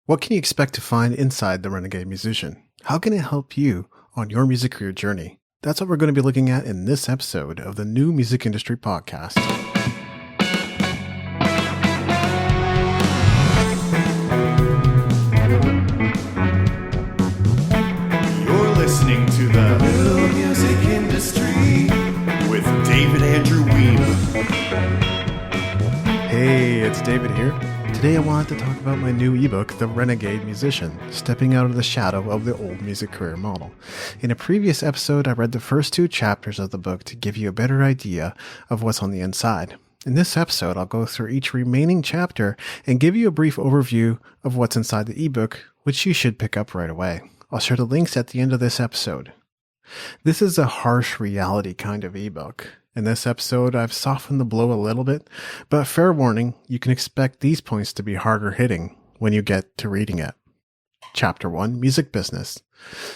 What can you expect to find inside the Renegade Musician? How can it help you on your music career journey? That's what we're going to be looking at in this episode of the New Music Industry Podcast. You're listening to the New Music Industry with David Andrew Weeb. Hey, it's David here. Today I wanted to talk about my new ebook, The Renegade Musician, Stepping Out of the Shadow of the Old Music Career Model. In a previous episode, I read the first 2 chapters of the book to give you a better idea of what's on the inside. In this episode, I'll go through each remaining chapter and give you a brief overview of what's inside the ebook, which you should pick up right away. I'll share the links at the end of this episode. This is a harsh reality kind of ebook. In this episode, I've softened the blow a little bit, but fair warning, you can expect these points to be harder hitting when you get to reading it. Chapter 1, Music Business.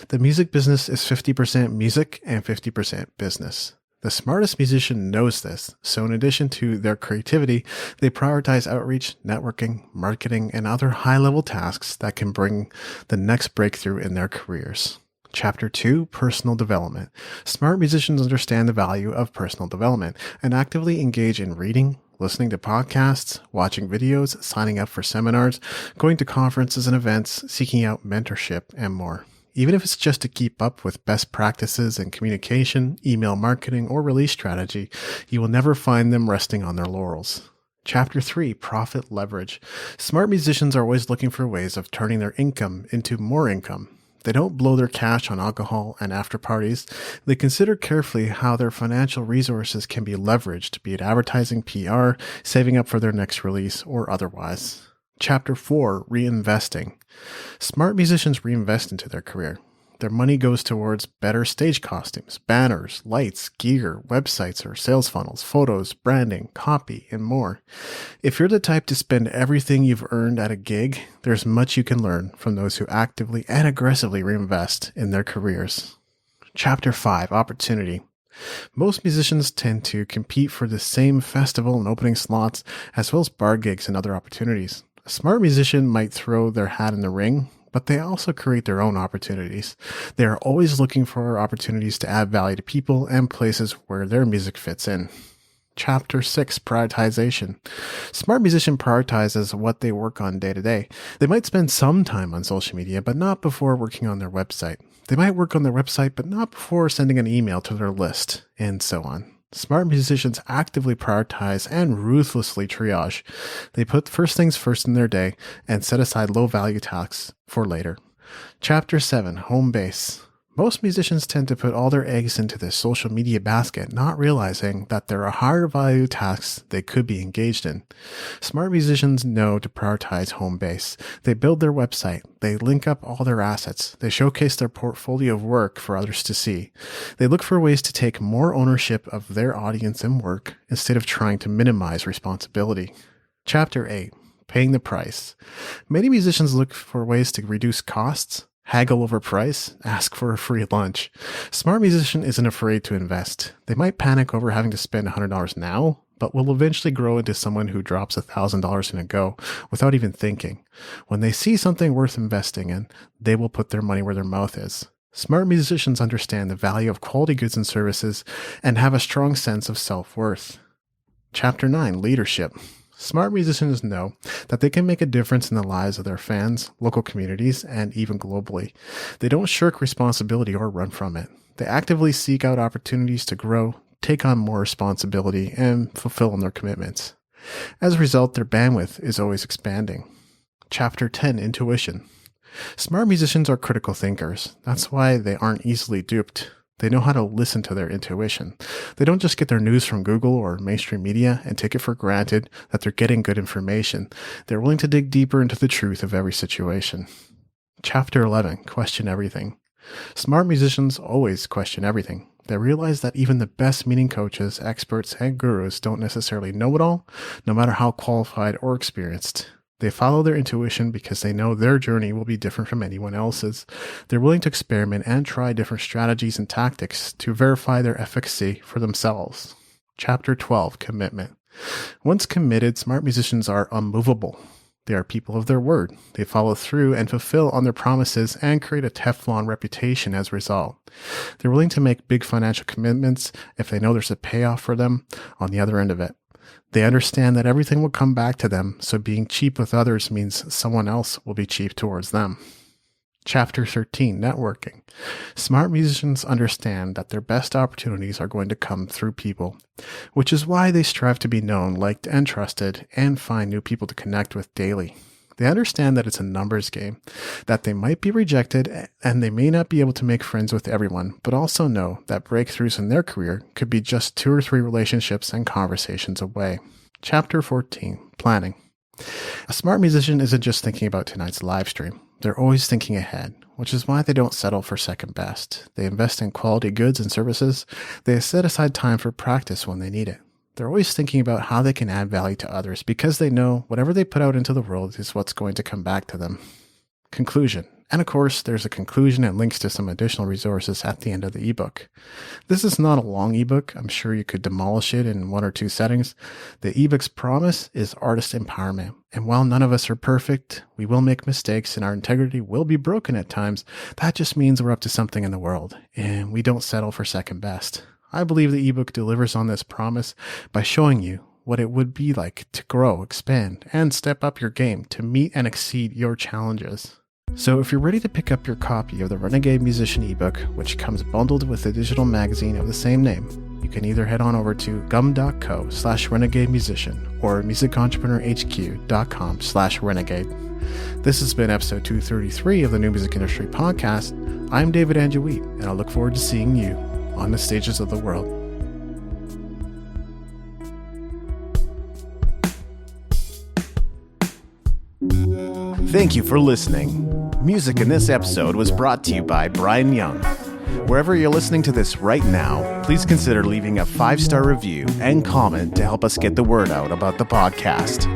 The music business is 50% music and 50% business. The smartest musician knows this, so in addition to their creativity, they prioritize outreach, networking, marketing, and other high-level tasks that can bring the next breakthrough in their careers. Chapter 2, Personal Development. Smart musicians understand the value of personal development and actively engage in reading, listening to podcasts, watching videos, signing up for seminars, going to conferences and events, seeking out mentorship, and more. Even if it's just to keep up with best practices in communication, email marketing, or release strategy, you will never find them resting on their laurels. Chapter 3, Profit Leverage. Smart musicians are always looking for ways of turning their income into more income. They don't blow their cash on alcohol and after parties. They consider carefully how their financial resources can be leveraged, be it advertising, PR, saving up for their next release, or otherwise. Chapter 4, Reinvesting. Smart musicians reinvest into their career. Their money goes towards better stage costumes, banners, lights, gear, websites or sales funnels, photos, branding, copy, and more. If you're the type to spend everything you've earned at a gig, there's much you can learn from those who actively and aggressively reinvest in their careers. Chapter 5, Opportunity. Most musicians tend to compete for the same festival and opening slots, as well as bar gigs and other opportunities. A smart musician might throw their hat in the ring, but they also create their own opportunities. They are always looking for opportunities to add value to people and places where their music fits in. Chapter 6, Prioritization. Smart musician prioritizes what they work on day to day. They might spend some time on social media, but not before working on their website. They might work on their website, but not before sending an email to their list, and so on. Smart musicians actively prioritize and ruthlessly triage. They put first things first in their day and set aside low-value tasks for later. Chapter 7, Home Base. Most musicians tend to put all their eggs into the social media basket, not realizing that there are higher value tasks they could be engaged in. Smart musicians know to prioritize home base. They build their website. They link up all their assets. They showcase their portfolio of work for others to see. They look for ways to take more ownership of their audience and work instead of trying to minimize responsibility. Chapter 8, Paying the Price. Many musicians look for ways to reduce costs, haggle over price, ask for a free lunch. Smart musician isn't afraid to invest. They might panic over having to spend $100 now, but will eventually grow into someone who drops $1,000 in a go without even thinking. When they see something worth investing in, they will put their money where their mouth is. Smart musicians understand the value of quality goods and services and have a strong sense of self-worth. Chapter 9, Leadership. Smart musicians know that they can make a difference in the lives of their fans, local communities, and even globally. They don't shirk responsibility or run from it. They actively seek out opportunities to grow, take on more responsibility, and fulfill on their commitments. As a result, their bandwidth is always expanding. Chapter 10, Intuition. Smart musicians are critical thinkers. That's why they aren't easily duped. They know how to listen to their intuition. They don't just get their news from Google or mainstream media and take it for granted that they're getting good information. They're willing to dig deeper into the truth of every situation. Chapter 11, Question Everything. Smart musicians always question everything. They realize that even the best meaning coaches, experts, and gurus don't necessarily know it all, no matter how qualified or experienced. They follow their intuition because they know their journey will be different from anyone else's. They're willing to experiment and try different strategies and tactics to verify their efficacy for themselves. Chapter 12, Commitment. Once committed, smart musicians are unmovable. They are people of their word. They follow through and fulfill on their promises and create a Teflon reputation as a result. They're willing to make big financial commitments if they know there's a payoff for them on the other end of it. They understand that everything will come back to them, so being cheap with others means someone else will be cheap towards them. Chapter 13, Networking. Smart musicians understand that their best opportunities are going to come through people, which is why they strive to be known, liked, and trusted, and find new people to connect with daily. They understand that it's a numbers game, that they might be rejected, and they may not be able to make friends with everyone, but also know that breakthroughs in their career could be just 2 or 3 relationships and conversations away. Chapter 14, Planning. A smart musician isn't just thinking about tonight's live stream. They're always thinking ahead, which is why they don't settle for second best. They invest in quality goods and services. They set aside time for practice when they need it. They're always thinking about how they can add value to others because they know whatever they put out into the world is what's going to come back to them. Conclusion. And of course, there's a conclusion and links to some additional resources at the end of the ebook. This is not a long ebook. I'm sure you could demolish it in 1 or 2 settings. The ebook's promise is artist empowerment. And while none of us are perfect, we will make mistakes and our integrity will be broken at times. That just means we're up to something in the world and we don't settle for second best. I believe the ebook delivers on this promise by showing you what it would be like to grow, expand, and step up your game to meet and exceed your challenges. So if you're ready to pick up your copy of the Renegade Musician ebook, which comes bundled with the digital magazine of the same name, you can either head on over to gum.co/Renegade Musician or musicentrepreneur.hq.com/renegade. This has been episode 233 of the New Music Industry Podcast. I'm David Andrew Wheat, and I look forward to seeing you on the stages of the world. Thank you for listening. Music in this episode was brought to you by Brian Young. Wherever you're listening to this right now, please consider leaving a 5-star review and comment to help us get the word out about the podcast.